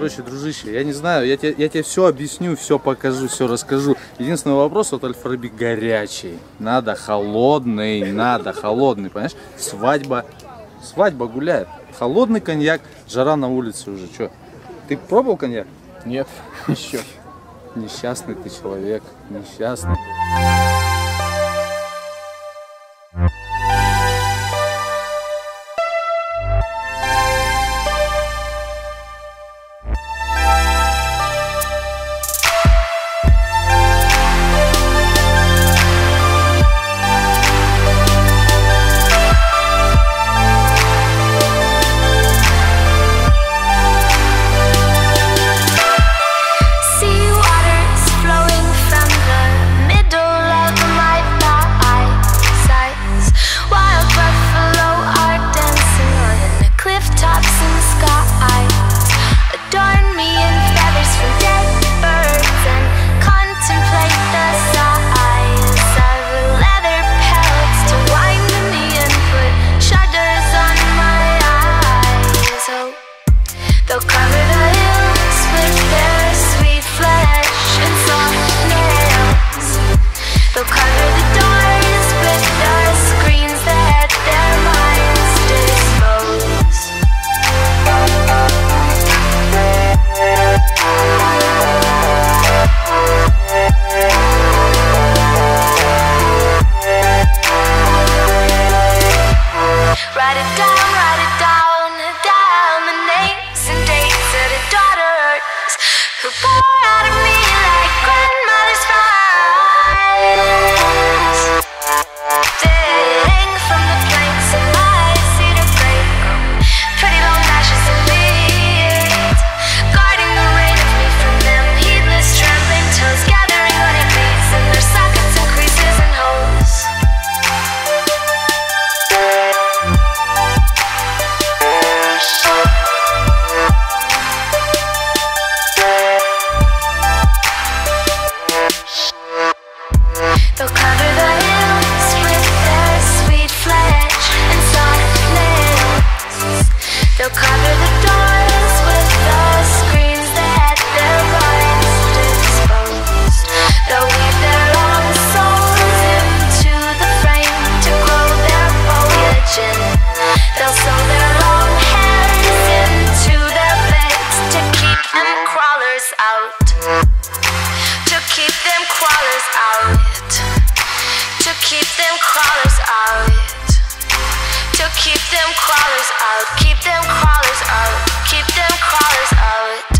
короче, дружище, я не знаю, я тебе все объясню, все покажу, все расскажу. Единственный вопрос, вот Аль-Фараби горячий. Надо холодный, понимаешь? Свадьба гуляет. Холодный коньяк, жара на улице уже, что? Ты пробовал коньяк? Нет, еще. Несчастный ты человек, несчастный. They'll cover the hills with their sweet flesh and soft nails. They'll cover the doors with the screens that their minds disposed. They'll weave their own souls into the frame to grow their foliage in. They'll sew their long hairs into their beds to keep them crawlers out. To keep them crawlers out. To keep them crawlers out. To keep them crawlers out. Keep them crawlers out. Keep them crawlers out.